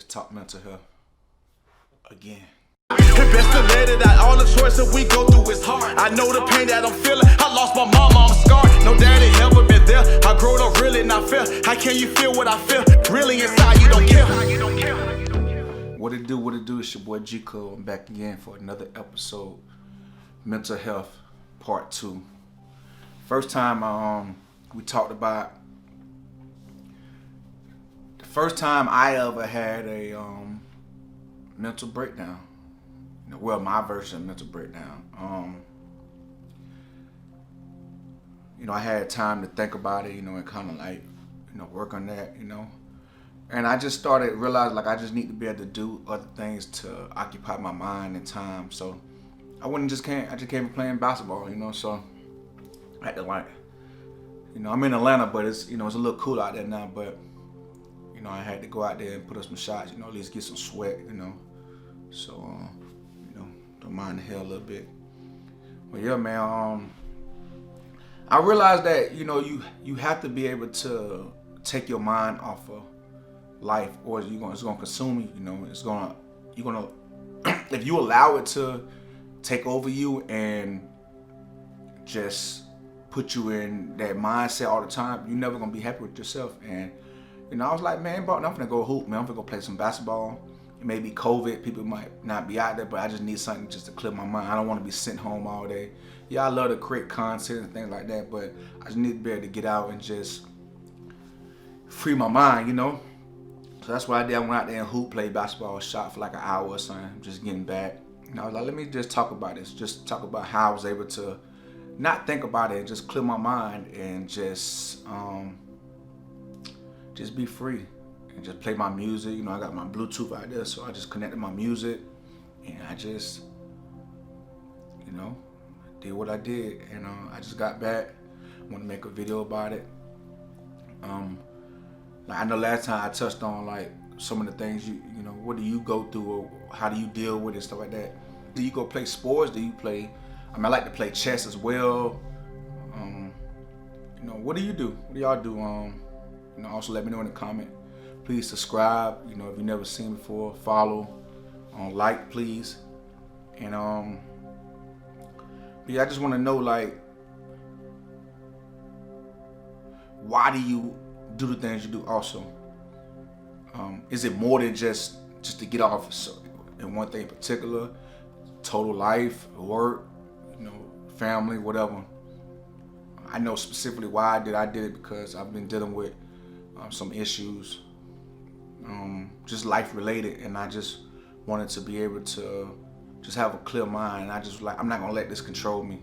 talk mental health again. It's best to let it out. All the choices we go through is hard. I know the pain that I'm feeling. I lost my mama, I'm scarred. No daddy ever been there. I grown up really not fair. How can you feel what I feel? Really inside you don't care. What it do? It's your boy G Cole. I'm back again for another episode. Mental health part 2. First time we talked about the first time I ever had a mental breakdown. Well, my version of mental breakdown. I had time to think about it, and kind of like, work on that, And I just started realizing like I just need to be able to do other things to occupy my mind and time. So I just came playing basketball, so I had to like, I'm in Atlanta, but it's, it's a little cool out there now, but I had to go out there and put up some shots, at least get some sweat, So, don't mind the hell a little bit. But yeah, man, I realized that, you have to be able to take your mind off of life, or it's gonna consume you. If you allow it to take over you and just put you in that mindset all the time, you're never gonna be happy with yourself. And I was like, man, bro, I'm gonna go hoop, man. I'm gonna go play some basketball. It may be COVID, people might not be out there, but I just need something just to clear my mind. I don't want to be sitting home all day. Yeah, I love to create content and things like that, but I just need to be able to get out and just free my mind, So that's what I did. I went out there and hoop, played basketball, shot for like an hour or something, just getting back. And I was like, let me just talk about this. Just talk about how I was able to not think about it and just clear my mind and just be free and just play my music. I got my Bluetooth out there, so I just connected my music and I just, did what I did. And I just got back. I want to make a video about it. Like I know last time I touched on like some of the things what do you go through or how do you deal with it, stuff like that. Do you go play sports? Do you play? I like to play chess as well. What do you do? What do y'all do? Also let me know in the comment. Please subscribe. If you've never seen before, follow, like, please. And but yeah, I just want to know like, why do you do the things you do? Also, is it more than just to get off in one thing in particular? Total life, work, family, whatever. I know specifically why I did it because I've been dealing with some issues, just life related, and I just wanted to be able to just have a clear mind. I just like, I'm not gonna let this control me.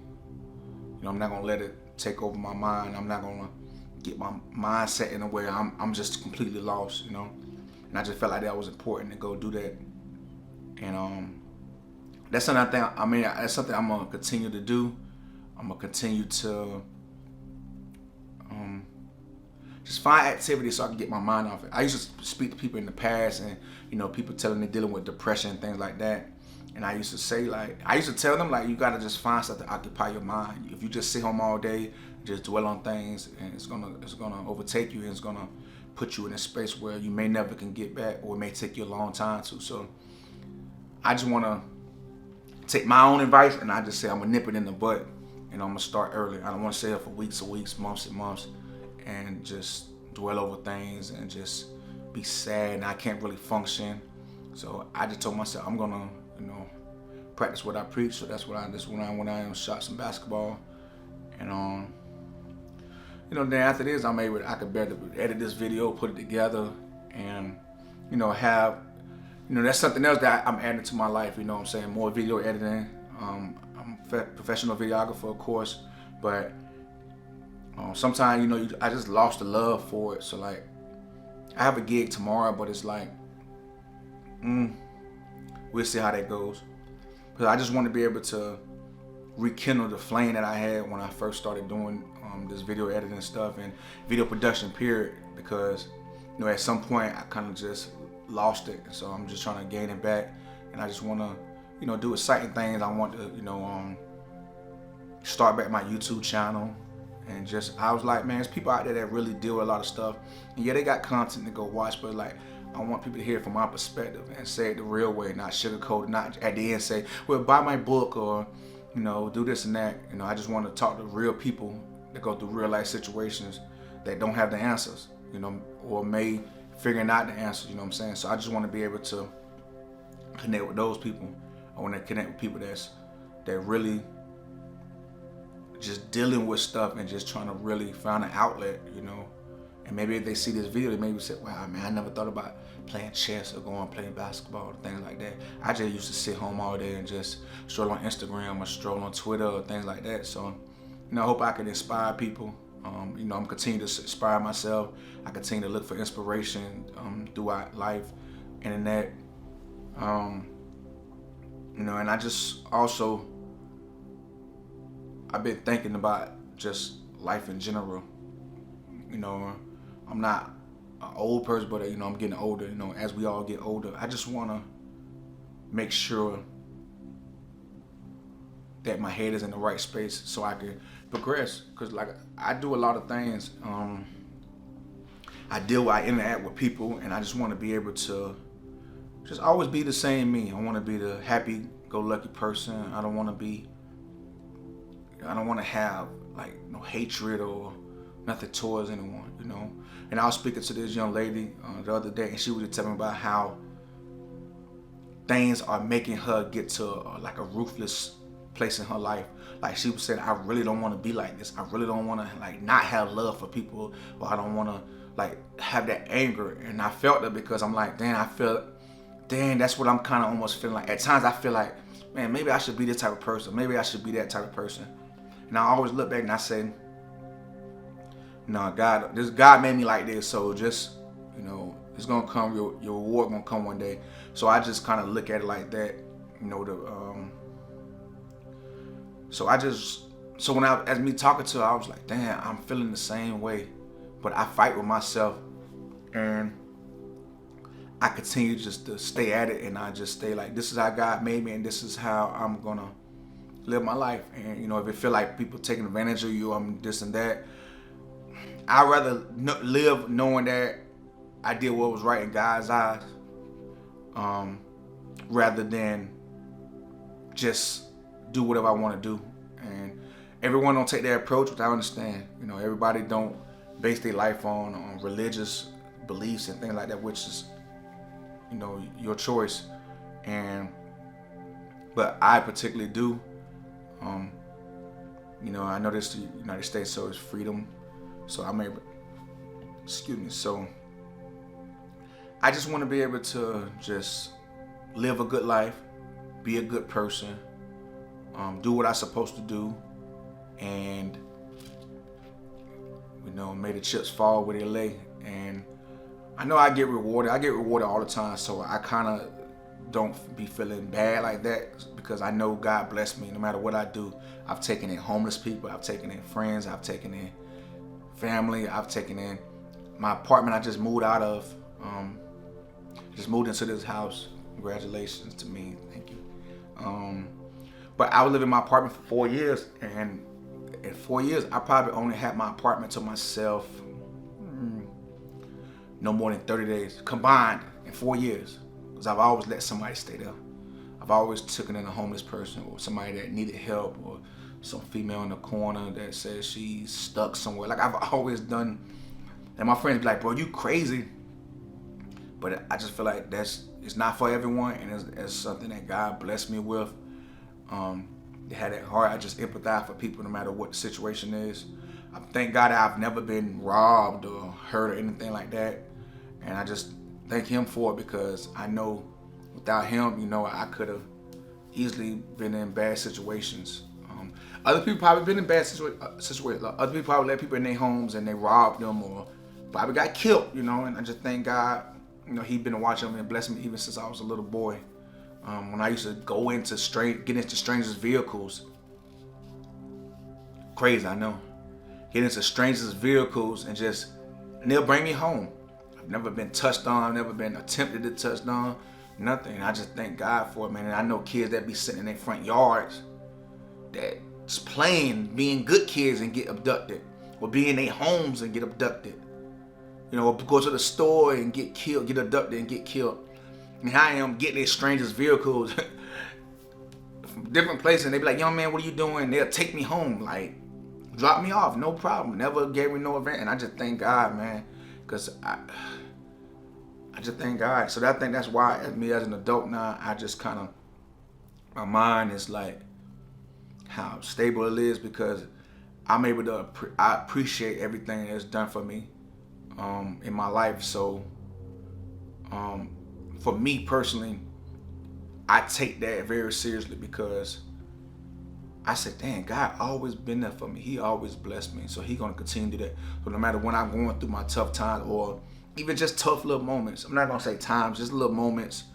I'm not gonna let it take over my mind. I'm not gonna get my mindset in a way I'm just completely lost, And I just felt like that was important to go do that. And that's something that's something I'm gonna continue to do. I'm gonna continue to just find activities so I can get my mind off it. I used to speak to people in the past, and people telling me dealing with depression and things like that. And I used to say I used to tell them like, you gotta just find something to occupy your mind. If you just sit home all day, just dwell on things, and it's gonna overtake you, and it's gonna put you in a space where you may never can get back, or it may take you a long time to. So I just wanna take my own advice, and I just say I'm gonna nip it in the bud, and I'm gonna start early. I don't wanna stay up for weeks and weeks, months and months, and just dwell over things and just be sad, and I can't really function. So I just told myself I'm gonna, practice what I preach. So that's what I went out and shot some basketball, and then after this I could better edit this video, put it together, and have that's something else that I'm adding to my life. More video editing. I'm a professional videographer, of course, but sometimes I just lost the love for it. So like I have a gig tomorrow, but it's like we'll see how that goes. Because I just want to be able to rekindle the flame that I had when I first started doing this video editing stuff and video production period, because at some point I kind of just lost it. So I'm just trying to gain it back, and I just want to do exciting things. I want to start back my YouTube channel, and just I was like, man, there's people out there that really deal with a lot of stuff, and yeah, they got content to go watch, but like I want people to hear it from my perspective and say it the real way, not sugarcoat it, not at the end say, well, buy my book or, do this and that. I just want to talk to real people that go through real life situations that don't have the answers, or may figuring out the answers, you know what I'm saying? So I just want to be able to connect with those people. I want to connect with people that really just dealing with stuff and just trying to really find an outlet, And maybe if they see this video, they maybe say, wow, man, I never thought about playing chess or going playing basketball or things like that. I just used to sit home all day and just stroll on Instagram or stroll on Twitter or things like that. So, I hope I can inspire people. I'm continuing to inspire myself. I continue to look for inspiration throughout life, internet. And I just also, I've been thinking about just life in general. I'm not an old person, but I'm getting older. As we all get older, I just want to make sure that my head is in the right space so I can progress. Because like I do a lot of things. I interact with people, and I just want to be able to just always be the same me. I want to be the happy-go-lucky person. I don't want to have like no hatred or nothing towards anyone, And I was speaking to this young lady the other day, and she was just telling me about how things are making her get to like a ruthless place in her life. Like she was saying, I really don't want to be like this. I really don't want to like not have love for people, or I don't want to like have that anger. And I felt it because I'm like, that's what I'm kind of almost feeling like. At times I feel like, man, maybe I should be this type of person. Maybe I should be that type of person. And I always look back and I say, no, God made me like this. So just, it's gonna come. Your reward gonna come one day. So I just kind of look at it like that, So when as me talking to her, I was like, damn, I'm feeling the same way, but I fight with myself, and I continue just to stay at it, and I just stay like, this is how God made me, and this is how I'm gonna live my life. And if it feel like people taking advantage of you, I'm this and that, I'd rather live knowing that I did what was right in God's eyes, rather than just do whatever I want to do. And everyone don't take that approach, which I understand. Everybody don't base their life on religious beliefs and things like that, which is, your choice. But I particularly do. I know this the United States, so it's freedom. So So I just want to be able to just live a good life, be a good person, do what I'm supposed to do, and may the chips fall where they lay. And I know I get rewarded. I get rewarded all the time, so I kind of don't be feeling bad like that, because I know God bless me no matter what I do. I've taken in homeless people, I've taken in friends, I've taken in family, I've taken in my apartment I just moved out of. Just moved into this house. Congratulations to me, thank you. But I was living in my apartment for 4 years, and in 4 years I probably only had my apartment to myself no more than 30 days combined in 4 years, because I've always let somebody stay there. I've always taken in a homeless person, or somebody that needed help, or some female in the corner that says she's stuck somewhere. Like I've always done. And my friends be like, bro, you crazy. But I just feel like it's not for everyone, and it's something that God blessed me with. They had that heart. I just empathize for people no matter what the situation is. I thank God that I've never been robbed or hurt or anything like that. And I just thank Him for it, because I know without Him, I could have easily been in bad situations. Other people probably been in bad situations. Other people probably let people in their homes and they robbed them, or probably got killed, and I just thank God, He been watching me and blessing me even since I was a little boy. When I used to get into strangers' vehicles. Crazy, I know. Get into strangers' vehicles and they'll bring me home. I've never been touched on, I've never been attempted to touch on, nothing. I just thank God for it, man. And I know kids that be sitting in their front yards that just playing, being good kids and get abducted, or be in their homes and get abducted. you know, go to the store and get killed, get abducted and get killed. And here I am getting these strangers' vehicles from different places, and they be like, young man, what are you doing? They'll take me home, like, drop me off, no problem. Never gave me no event. And I just thank God, man, because I just thank God. So I think that's why, me as an adult now, I just kind of, my mind is like how stable it is, because I'm able to, I appreciate everything that's done for me in my life. So for me personally, I take that very seriously, because I said, dang, God always been there for me. He always blessed me. So he gonna continue to do that. So no matter when I'm going through my tough times, or even just tough little moments, I'm not gonna say times, just little moments,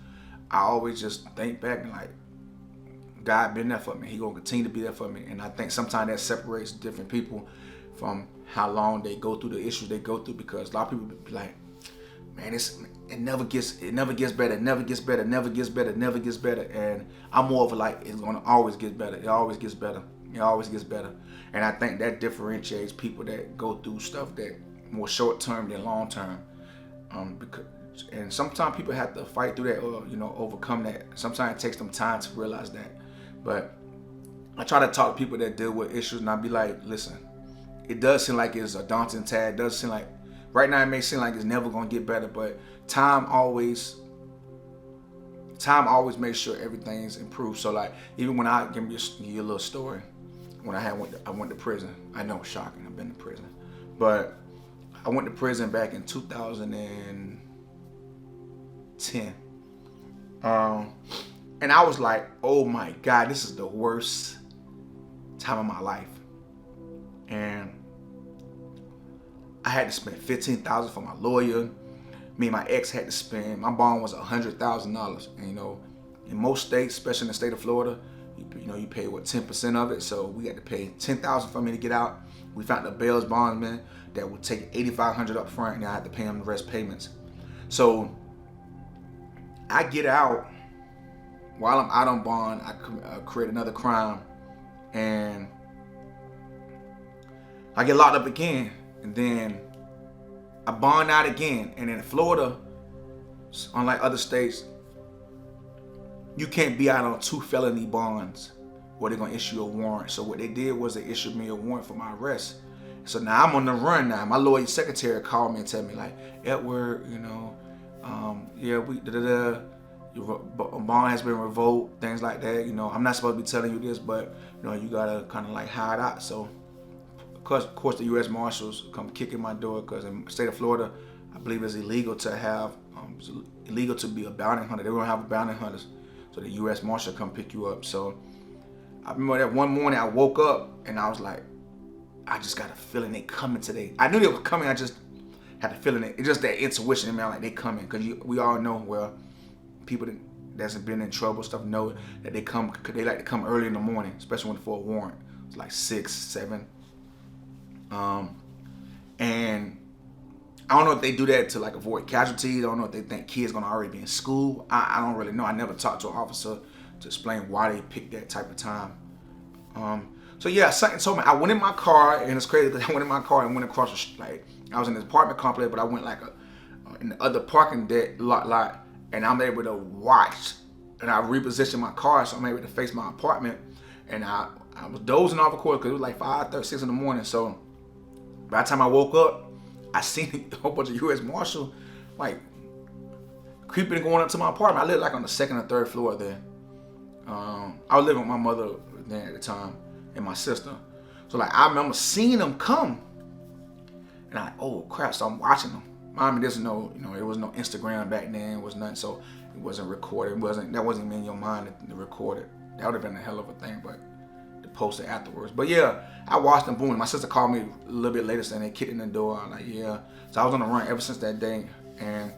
I always just think back and like, God been there for me. He gonna continue to be there for me. And I think sometimes that separates different people from how long they go through the issues they go through, because a lot of people be like, man, it never gets better, it never gets better, never gets better, never gets better. And I'm more of a like, it's gonna always get better. It always gets better. It always gets better. And I think that differentiates people that go through stuff that more short term than long term. And sometimes people have to fight through that, or, you know, overcome that. Sometimes it takes them time to realize that. But I try to talk to people that deal with issues, and I be like, listen, it does seem like it's a daunting task. It does seem like, right now it may seem like it's never gonna get better, but time always makes sure everything's improved. So like, even when I give you a little story, when I went to prison. I know it's shocking, I've been to prison, but I went to prison back in 2010. And I was like, oh my God, this is the worst time of my life. And I had to spend $15,000 for my lawyer. Me and my ex had to spend, my bond was $100,000. And you know, in most states, especially in the state of Florida, you pay 10% of it. So we had to pay $10,000 for me to get out. We found a bail bondsman that would take $8,500 up front, and I had to pay him the rest payments. So I get out. While I'm out on bond, I create another crime, and I get locked up again. And then I bond out again. And in Florida, unlike other states, you can't be out on 2 felony bonds where they're gonna issue a warrant. So what they did was they issued me a warrant for my arrest. So now I'm on the run now. My lawyer secretary called me and tell me like, Edward, your bond has been revoked, things like that. You know, I'm not supposed to be telling you this, but you gotta kind of like hide out. So of course the U.S. Marshals come kicking my door, because in the state of Florida, I believe it's illegal to have, illegal to be a bounty hunter. They don't have bounty hunters, so the U.S. Marshal come pick you up. So I remember that one morning I woke up and I was like, I just got a feeling they coming today. I knew they were coming. I just had a feeling it's just that intuition in me. I'm like, they coming, because we all know, well, people that's been in trouble stuff know that they come. They like to come early in the morning, especially when for a warrant. It's like 6, 7. And I don't know if they do that to like avoid casualties. I don't know if they think kids gonna already be in school. I don't really know. I never talked to an officer to explain why they picked that type of time. So yeah, something told me. I went in my car, and it's crazy because I went in my car and went across the like, I was in this apartment complex, but I went like in the other parking lot, and I'm able to watch, and I repositioned my car so I'm able to face my apartment. And I was dozing off, of course, because it was like 5:30, 6 in the morning. So by the time I woke up, I seen a whole bunch of U.S. Marshals like creeping and going up to my apartment. I lived like on the 2nd or 3rd floor there. I was living with my mother then at the time and my sister. So like I remember seeing them come, and I, oh crap! So I'm watching them. Mommy doesn't know, there was no Instagram back then. It was nothing, so it wasn't recorded. That wasn't even in your mind to record it. That would have been a hell of a thing, but to post it afterwards. But yeah, I watched them boom. My sister called me a little bit later saying they kicked in the door. I'm like, yeah. So I was on the run ever since that day, and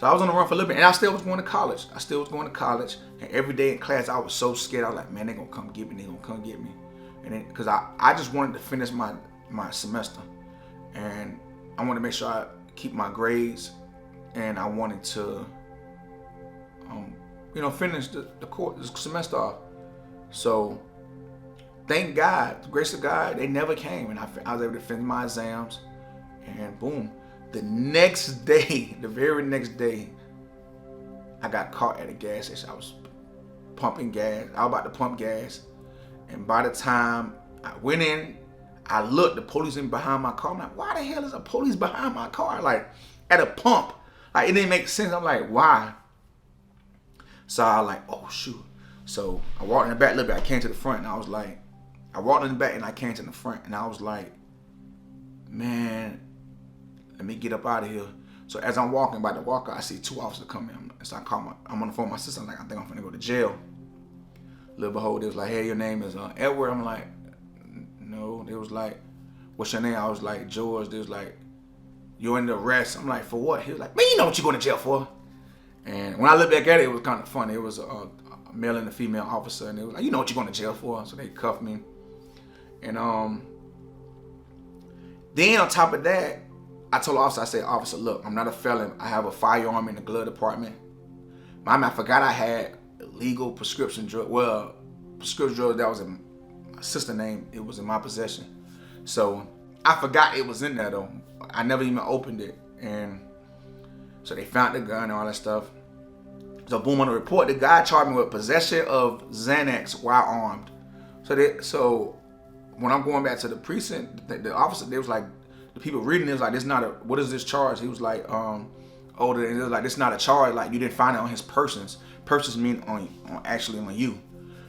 so I was on the run for a little bit, and I still was going to college. And every day in class, I was so scared. I was like, man, they're gonna come get me. And then, because I just wanted to finish my semester, and I wanted to make sure I keep my grades, and I wanted to finish the semester off. So thank God, the grace of God, they never came. And I was able to finish my exams. And boom, the next day, the very next day, I got caught at a gas station. I was pumping gas. I was about to pump gas. And by the time I went in, I looked, the police in behind my car. I'm like, why the hell is a police behind my car? Like, at a pump. Like, it didn't make sense. I'm like, why? So I was like, oh, shoot. So I walked in the back a little bit. I came to the front, and I was like, I walked in the back, and I came to the front, and I was like, man, let me get up out of here. So as I'm walking by the walker, I see 2 officers come in. So I'm on the phone with my sister. I'm like, I think I'm gonna go to jail. Little behold, they was like, hey, your name is Edward. I'm like, no. They was like, what's your name? I was like, George. They was like, you're in the arrest. I'm like, for what? He was like, man, you know what you're going to jail for. And when I looked back at it, it was kind of funny. It was a male and a female officer, and they was like, you know what you're going to jail for. So they cuffed me. And then on top of that, I told the officer, I said, officer, look, I'm not a felon. I have a firearm in the glove department. I forgot I had illegal prescription drug. Well, prescription drug, that was in my sister's name. It was in my possession. So I forgot it was in there though. I never even opened it. And so they found the gun and all that stuff. So boom, on the report, the guy charged me with possession of Xanax while armed. So when I'm going back to the precinct, the officer, they was like, the people reading it was like, this not a, what is this charge? He was like, older, and it was like, this not a charge. Like, you didn't find it on his persons. Persons mean actually on you.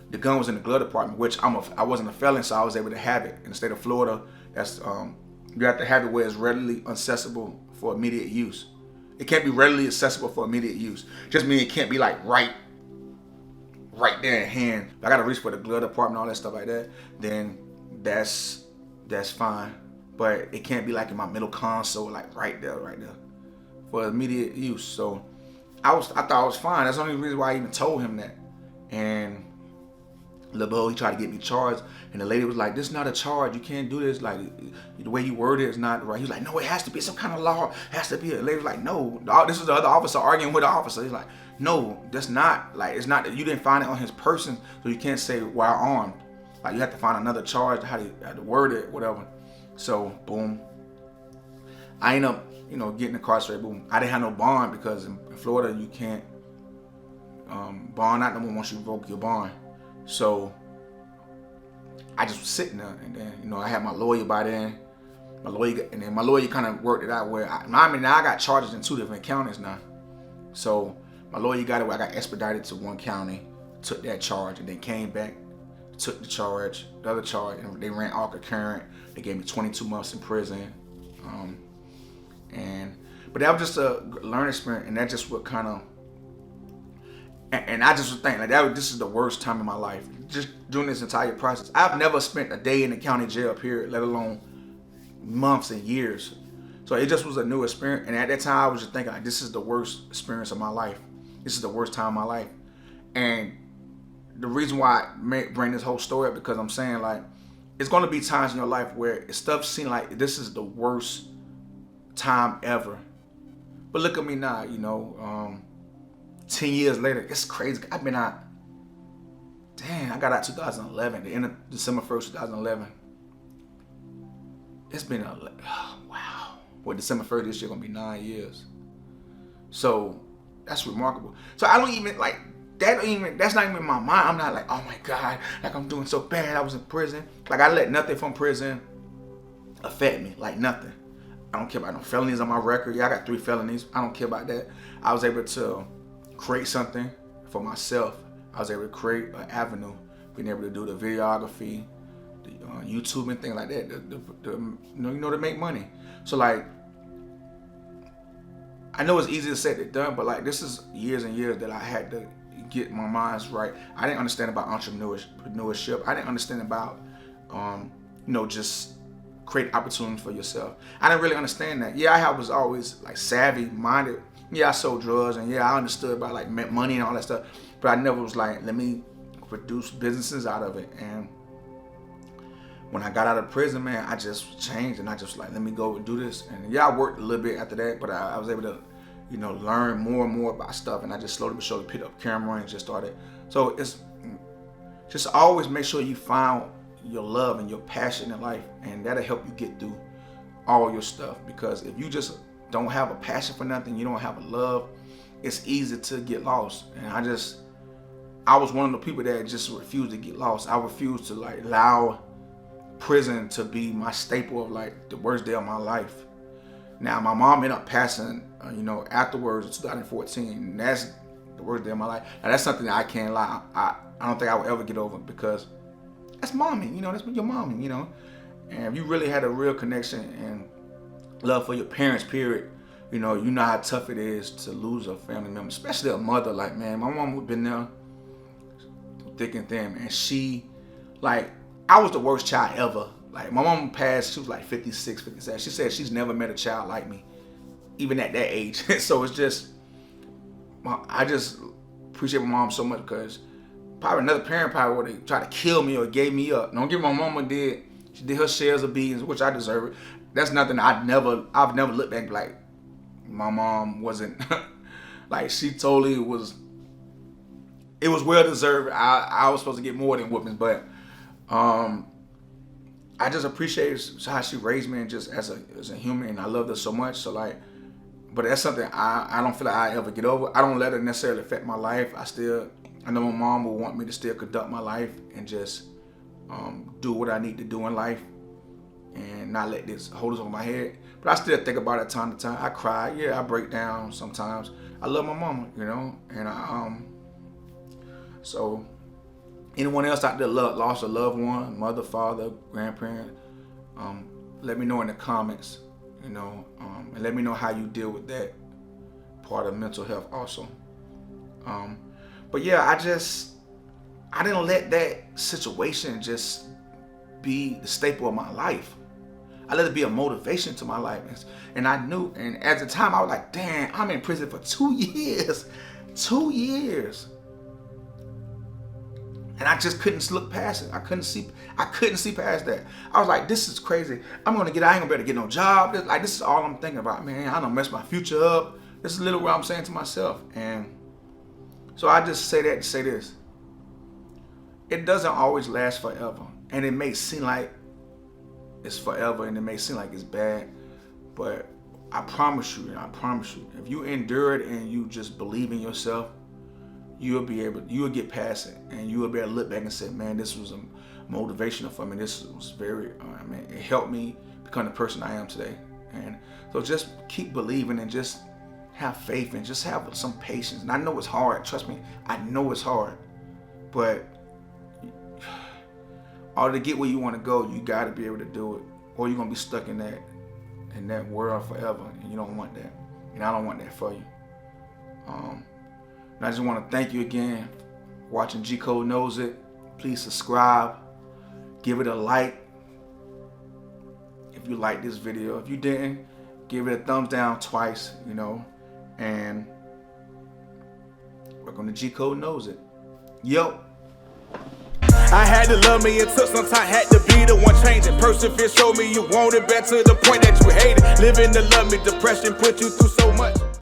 The gun was in the glove department, which I wasn't a felon, so I was able to have it. In the state of Florida, that's you have to have it where it's readily accessible for immediate use. It can't be readily accessible for immediate use. Just mean it can't be like right there in hand. I gotta reach for the glove department, all that stuff like that. Then that's fine. But it can't be like in my middle console, like right there, for immediate use. So I thought I was fine. That's the only reason why I even told him that. And LeBeau, he tried to get me charged, and the lady was like, this is not a charge. You can't do this. Like, the way you word it is not right. He was like, no, it has to be some kind of law. It has to be. The lady was like, no. This was the other officer arguing with the officer. He's like, no, that's not. Like, it's not that you didn't find it on his person, so you can't say while armed. Like, you have to find another charge, how to word it, whatever. So, boom. I end up, getting incarcerated. Boom. I didn't have no bond because in Florida, you can't bond out no more once you revoke your bond. So I just was sitting there, and then I had my lawyer by then. My lawyer kind of worked it out where now I got charges in 2 different counties now. So my lawyer got it where I got expedited to one county, took that charge, and then came back, took the other charge, and they ran all concurrent. They gave me 22 months in prison. But that was just a learning experience, and that just what kind of. And I just was thinking, this is the worst time in my life. Just doing this entire process. I've never spent a day in the county jail, period, let alone months and years. So it just was a new experience. And at that time, I was just thinking, this is the worst experience of my life. This is the worst time of my life. And the reason why I bring this whole story up, because I'm saying, it's going to be times in your life where stuff seems like this is the worst time ever. But look at me now, 10 years later, it's crazy. I've been out. I got out 2011, the end of December 1st, 2011. It's been wow. Well, December 1st this year gonna be 9 years. So that's remarkable. So I don't even that's not even in my mind. I'm not like, oh my God, I'm doing so bad. I was in prison. I let nothing from prison affect me. Nothing. I don't care about no felonies on my record. Yeah, I got 3 felonies. I don't care about that. I was able to create something for myself. I was able to create an avenue, being able to do the videography, the YouTube and things like that, to make money. So I know it's easy to say than done, but this is years and years that I had to get my minds right. I didn't understand about entrepreneurship. I didn't understand about just create opportunities for yourself. I didn't really understand that. Yeah, I was always savvy minded. Yeah, I sold drugs, and yeah, I understood about money and all that stuff, but I never was let me produce businesses out of it. And when I got out of prison, man, I just changed, and I just let me go and do this. And yeah, I worked a little bit after that, but I was able to, learn more and more about stuff, and I just slowly but surely picked up camera and just started. So it's just always make sure you find your love and your passion in life, and that'll help you get through all your stuff. Because if you just don't have a passion for nothing, you don't have a love, it's easy to get lost. And I was one of the people that just refused to get lost. I refused to like allow prison to be my staple of like the worst day of my life. Now my mom ended up passing, afterwards in 2014. And that's the worst day of my life. Now that's something that I can't lie. I don't think I will ever get over, because that's mommy. That's your mommy. And if you really had a real connection and love for your parents, period, you know how tough it is to lose a family member, especially a mother. Like, man, my mom would been there thick and thin, and she, like, I was the worst child ever. Like, my mom passed, she was like 56, 57. She said she's never met a child like me, even at that age. So it's just, I just appreciate my mom so much, because probably another parent probably would have tried to kill me or gave me up. Don't get me wrong, my mama did. She did her shares of beatings, which I deserve it. That's nothing I've never looked back like my mom wasn't like, she totally was. It was well deserved. I was supposed to get more than whoopings, but I just appreciate how she raised me, and just as a human, and I love her so much. So like, but that's something I don't feel like I ever get over. I don't let it necessarily affect my life. I know my mom will want me to still conduct my life and just do what I need to do in life, and not let this hold us over my head. But I still think about it time to time. I cry, yeah, I break down sometimes. I love my mama, and so anyone else out there lost a loved one, mother, father, grandparent, let me know in the comments, and let me know how you deal with that part of mental health also. But yeah, I didn't let that situation just be the staple of my life. I let it be a motivation to my life. And I knew, and at the time I was like, damn, I'm in prison for 2 years. 2 years. And I just couldn't look past it. I couldn't see past that. I was like, this is crazy. I ain't gonna be able to get no job. This is all I'm thinking about, man. I done messed my future up. This is literally what I'm saying to myself. And so I just say that to say this. It doesn't always last forever. And it may seem like it's forever, and it may seem like it's bad, but I promise you, if you endure it and you just believe in yourself, you'll get past it, and you will be able to look back and say, man, this was a motivational for me. This was very, it helped me become the person I am today. And so just keep believing, and just have faith, and just have some patience. And I know it's hard, trust me, I know it's hard, but to get where you want to go, you got to be able to do it, or you're gonna be stuck in that world forever, and you don't want that, and I don't want that for you. And I just want to thank you again for watching G Code Knows It. Please subscribe, give it a like if you like this video. If you didn't, give it a thumbs down twice, and welcome to G Code Knows It. Yo. I had to love me, it took some time, had to be the one changing. Persevere, show me you want it, back to the point that you hated. Living to love me, depression put you through so much.